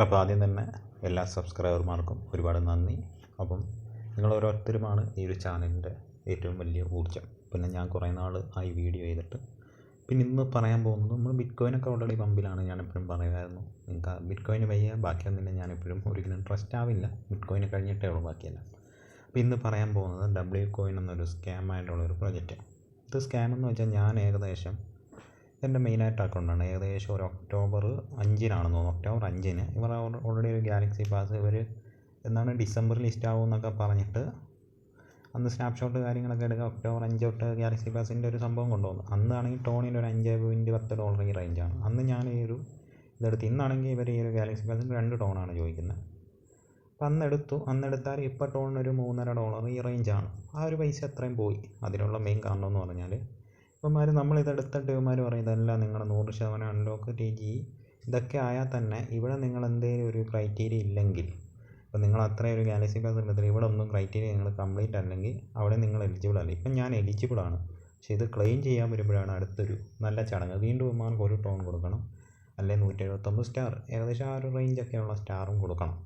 അപ്പോൾ ആദ്യം തന്നെ എല്ലാ സബ്സ്ക്രൈബർമാർക്കും ഒരുപാട് നന്ദി. അപ്പം നിങ്ങൾ ഓരോരുത്തരുമാണ് ഈ ഒരു ചാനലിൻ്റെ ഏറ്റവും വലിയ ഊർജ്ജം. പിന്നെ ഞാൻ കുറേ നാൾ ആയി വീഡിയോ ചെയ്തിട്ട്. പിന്നെ ഇന്ന് പറയാൻ പോകുന്നത് നമ്മൾ ബിറ്റ്കോയിനൊക്കെ ഓൾറെഡി പമ്പിലാണ്. ഞാൻ എപ്പോഴും പറയുമായിരുന്നു നിങ്ങൾക്ക് ബിറ്റ്കോയിന് വയ്യ, ബാക്കിയൊന്നും ഞാനെപ്പോഴും ഒരിക്കലും ട്രസ്റ്റ് ആവില്ല. ബിറ്റ്കോയിന് കഴിഞ്ഞിട്ടേ ഉള്ളൂ ബാക്കിയെല്ലാം. അപ്പോൾ ഇന്ന് പറയാൻ പോകുന്നത് ഡബ്ല്യു കോയിൻ എന്നൊരു സ്കാമായിട്ടുള്ളൊരു പ്രൊജക്റ്റ്. ഇത് സ്കാം എന്ന് വെച്ചാൽ ഞാൻ ഏകദേശം എൻ്റെ മെയിനായിട്ട് അക്കൗണ്ടാണ്. ഏകദേശം ഒരു ഒക്ടോബർ 5-നാണെന്ന് തോന്നുന്നു. ഒക്ടോബർ 5-ന് ഇവർ ഓൾറെഡി ഒരു ഗാലക്സി പാസ് ഇവർ എന്താണ് ഡിസംബറിൽ ലിസ്റ്റ് ആവുമെന്നൊക്കെ പറഞ്ഞിട്ട് അന്ന് സ്നാപ്ഷോട്ട് കാര്യങ്ങളൊക്കെ എടുക്കുക. ഒക്ടോബർ 5 തൊട്ട് ഗാലക്സി പാസിൻ്റെ ഒരു സംഭവം കൊണ്ടുവന്നു. അന്നാണെങ്കിൽ ടോണിൻ്റെ ഒരു $5.10 ഈ റേഞ്ചാണ്. അന്ന് ഞാൻ ഈ ഒരു ഇതെടുത്ത്. ഇന്നാണെങ്കിൽ ഇവർ ഈ ഒരു ഗാലക്സി പാസിന് 2 ടോണാണ് ചോദിക്കുന്നത്. അപ്പോൾ അന്നെടുത്താൽ ഇപ്പോൾ ടോണിന് ഒരു $3.5 ഈ റേഞ്ചാണ്. ആ ഒരു പൈസ അത്രയും പോയി. അതിനുള്ള മെയിൻ കാരണം എന്ന് പറഞ്ഞാൽ ഇവന്മാർ നമ്മളിതെടുത്തിട്ട് ഇവന്മാർ പറയും ഇതെല്ലാം നിങ്ങൾ 100% അൺലോക്ക് TGE ഇതൊക്കെ ആയാൽ തന്നെ ഇവിടെ നിങ്ങൾ എന്തെങ്കിലും ഒരു ക്രൈറ്റീരിയ ഇല്ലെങ്കിൽ, ഇപ്പോൾ നിങ്ങൾ അത്രയും ഒരു ഗാലക്സി പാസ് എടുത്തിട്ട് ഇവിടെ ഒന്നും ക്രൈറ്റീരിയ നിങ്ങൾ കംപ്ലീറ്റ് അല്ലെങ്കിൽ അവിടെ നിങ്ങൾ എലിജിബിൾ അല്ല. ഇപ്പം ഞാൻ എലിജിബിളാണ്, പക്ഷേ ഇത് ക്ലെയിം ചെയ്യാൻ വരുമ്പോഴാണ് അടുത്തൊരു നല്ല ചടങ്ങ്. വീണ്ടും ഇവന്മാർക്ക് ഒരു ടോൺ കൊടുക്കണം, അല്ലെങ്കിൽ 179 സ്റ്റാർ, ഏകദേശം ആ ഒരു റേഞ്ചൊക്കെയുള്ള സ്റ്റാറും കൊടുക്കണം.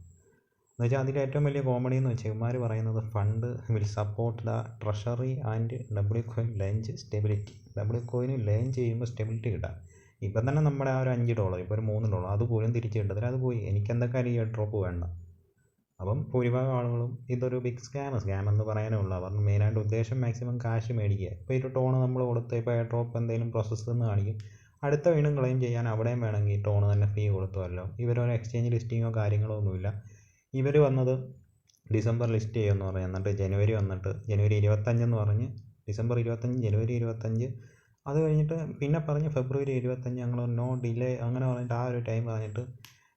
എന്നുവെച്ചാൽ അതിൽ ഏറ്റവും വലിയ കോമഡി എന്ന് വെച്ചാൽ ഇവന്മാർ പറയുന്നത് fund will support the treasury and W coin launch stability. W കോയിന് ലേഞ്ച് ചെയ്യുമ്പോൾ സ്റ്റെബിലിറ്റി കിട്ടാം. ഇപ്പം തന്നെ നമ്മുടെ ആ ഒരു $5, ഇപ്പോൾ ഒരു $3 അതുപോലും തിരിച്ച് കിട്ടത്തില്ല. അത് പോയി. എനിക്കെന്തൊക്കെ ഈ ഡ്രോപ്പ് വേണ്ട. അപ്പം ഭൂരിഭാഗം ആളുകളും ഇതൊരു ബിഗ് സ്കാം എന്ന് പറയാനേ ഉള്ളൂ. അവരുടെ മെയിനായിട്ട് ഉദ്ദേശം മാക്സിമം കാശ് മേടിക്കുക. ഇപ്പോൾ ഈ ഒരു ടോണ് നമ്മൾ കൊടുത്ത് ഇപ്പോൾ എയർ ഡ്രോപ്പ് എന്തെങ്കിലും പ്രോസസ്സ് എന്ന് കാണിക്കും, അടുത്ത വീണ്ടും ക്ലെയിം ചെയ്യാൻ അവിടെയും വേണമെങ്കിൽ ടോണ് തന്നെ ഫീ കൊടുത്തുമല്ലോ. ഇവരൊരു എക്സ്ചേഞ്ച് ലിസ്റ്റിങ്ങോ കാര്യങ്ങളോ ഒന്നുമില്ല. ഇവർ വന്നത് ഡിസംബർ ലിസ്റ്റ് ചെയ്യുമെന്ന് പറഞ്ഞ്, എന്നിട്ട് ജനുവരി 25 എന്ന് പറഞ്ഞ്, ഡിസംബർ 25 ജനുവരി 25 അത് കഴിഞ്ഞിട്ട് പിന്നെ പറഞ്ഞ് ഫെബ്രുവരി 25 ഞങ്ങൾ നോ ഡിലേ അങ്ങനെ പറഞ്ഞിട്ട് ആ ഒരു ടൈം പറഞ്ഞിട്ട്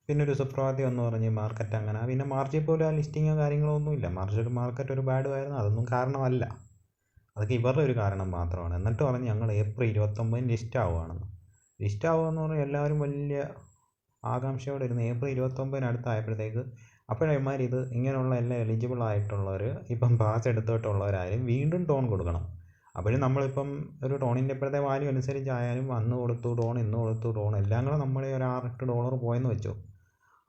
പിന്നെ ഒരു സുപ്രഭാതം എന്ന് പറഞ്ഞ് മാർക്കറ്റ് അങ്ങനെ. പിന്നെ മാർച്ചിൽ പോലും ആ ലിസ്റ്റിങ്ങോ കാര്യങ്ങളോ ഒന്നുമില്ല. മാർക്കറ്റ് ഒരു ബാഡ് ആയിരുന്നു. അതൊന്നും കാരണമല്ല, അതൊക്കെ ഇവരുടെ ഒരു കാരണം മാത്രമാണ്. എന്നിട്ട് പറഞ്ഞ് ഞങ്ങൾ ഏപ്രിൽ 29 ലിസ്റ്റ് ആവുകയാണെന്ന്. ലിസ്റ്റ് ആവുകയെന്ന് പറഞ്ഞാൽ എല്ലാവരും വലിയ ആകാംക്ഷയോടെ ഇരുന്ന് ഏപ്രിൽ 29 അടുത്തായപ്പോഴത്തേക്ക് അപ്പോഴന്മാർ ഇത് ഇങ്ങനെയുള്ള എല്ലാം എലിജിബിൾ ആയിട്ടുള്ളവർ ഇപ്പം പാസ് എടുത്തിട്ടുള്ളവരായാലും വീണ്ടും ടോൺ കൊടുക്കണം. അപ്പോഴും നമ്മളിപ്പം ഒരു ടോണിൻ്റെ ഇപ്പോഴത്തെ വാല്യൂ അനുസരിച്ചായാലും അന്ന് കൊടുത്തു ടോൺ, ഇന്ന് കൊടുത്തു ടോൺ, എല്ലാം കൂടെ നമ്മൾ ഒരു $6-8 പോയെന്ന് വെച്ചോ.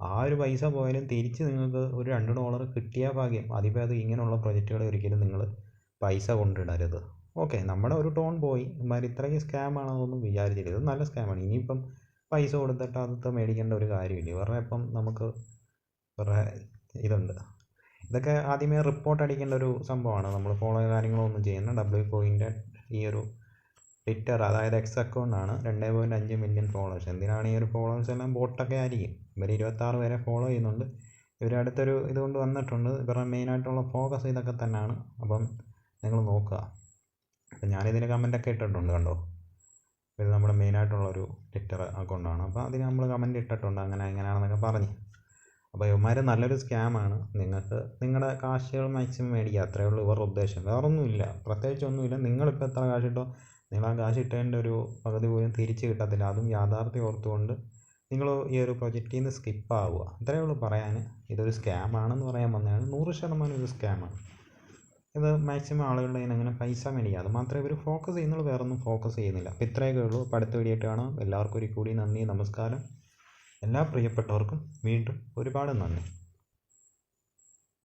ആ ഒരു പൈസ പോയാലും തിരിച്ച് നിങ്ങൾക്ക് ഒരു $2 കിട്ടിയാൽ ഭാഗ്യം. അതിപ്പോൾ അത് ഇങ്ങനെയുള്ള പ്രൊജക്റ്റുകൾ ഒരിക്കലും നിങ്ങൾ പൈസ കൊണ്ടിടരുത്. ഓക്കെ, നമ്മുടെ ഒരു ടോൺ പോയി. ഇമാർ ഇത്രയ്ക്ക് സ്കാമാണെന്നൊന്നും വിചാരിച്ചില്ല. ഇത് നല്ല സ്കാമാണ്. ഇനിയിപ്പം പൈസ കൊടുത്തിട്ട് അതൊക്കെ മേടിക്കേണ്ട ഒരു കാര്യമില്ല. ഇവരുടെ ഇപ്പം നമുക്ക് കുറേ ഇതുണ്ട്. ഇതൊക്കെ ആദ്യമേ റിപ്പോർട്ട് അടിക്കേണ്ട ഒരു സംഭവമാണ്. നമ്മൾ ഫോളോ കാര്യങ്ങളോ ഒന്നും ചെയ്യുന്ന ഡബ്ല്യു കോയിൻ്റെ ഈ ഒരു ട്വിറ്റർ, അതായത് എക്സ് അക്കൗണ്ടാണ് 2.5 മില്യൺ ഫോളോവേഴ്സ്. എന്തിനാണ് ഈ ഒരു ഫോളോവേഴ്സ് എല്ലാം ബോട്ടൊക്കെ ആയിരിക്കും. ഇവർ 26 പേരെ ഫോളോ ചെയ്യുന്നുണ്ട്. ഇവർ അടുത്തൊരു ഇതുകൊണ്ട് വന്നിട്ടുണ്ട്. ഇവരുടെ മെയിനായിട്ടുള്ള ഫോക്കസ് ഇതൊക്കെ തന്നെയാണ്. അപ്പം നിങ്ങൾ നോക്കുക. അപ്പം ഞാനിതിന് കമൻറ്റൊക്കെ ഇട്ടിട്ടുണ്ട്, കണ്ടോ. ഇത് നമ്മുടെ മെയിനായിട്ടുള്ളൊരു ട്വിറ്റർ അക്കൗണ്ടാണ്. അപ്പോൾ അതിന് നമ്മൾ കമൻറ്റ് ഇട്ടിട്ടുണ്ട് അങ്ങനെ എങ്ങനെയാണെന്നൊക്കെ പറഞ്ഞ്. അപ്പോൾ ഇവന്മാർ നല്ലൊരു സ്കാമാണ്. നിങ്ങൾക്ക് നിങ്ങളുടെ കാശുകൾ മാക്സിമം മേടിക്കുക, അത്രയേ ഉള്ളൂ ഇവരുടെ ഉദ്ദേശം. വേറൊന്നുമില്ല, പ്രത്യേകിച്ചൊന്നുമില്ല. നിങ്ങളിപ്പോൾ എത്ര കാശിട്ടോ നിങ്ങൾ ആ കാശ് ഇട്ടതിൻ്റെ ഒരു പകുതി പോലും തിരിച്ച് കിട്ടത്തില്ല. അതും യാഥാർത്ഥ്യം ഓർത്തുകൊണ്ട് നിങ്ങൾ ഈ ഒരു പ്രൊജക്റ്റിൽ നിന്ന് സ്കിപ്പ് ആവുക. അത്രയേ ഉള്ളൂ പറയാൻ. ഇതൊരു സ്കാമാണെന്ന് പറയാൻ വന്നതാണ്. 100% ഇത് സ്കാമാണ്. ഇത് മാക്സിമം ആളുകളുടെ കയ്യിൽ അങ്ങനെ പൈസ മേടിക്കുക, അത് മാത്രമേ ഇവർ ഫോക്കസ് ചെയ്യുന്നുള്ളൂ. വേറൊന്നും ഫോക്കസ് ചെയ്യുന്നില്ല. അപ്പോൾ ഇത്രയൊക്കെ ഉള്ളൂ. അപ്പോൾ അടുത്ത വീഡിയോ ആയിട്ട് കാണാം. എല്ലാവർക്കും ഒരു കൂടി നന്ദി, നമസ്കാരം. എല്ലാ പ്രിയപ്പെട്ടവർക്കും വീണ്ടും ഒരുപാട് നന്ദി.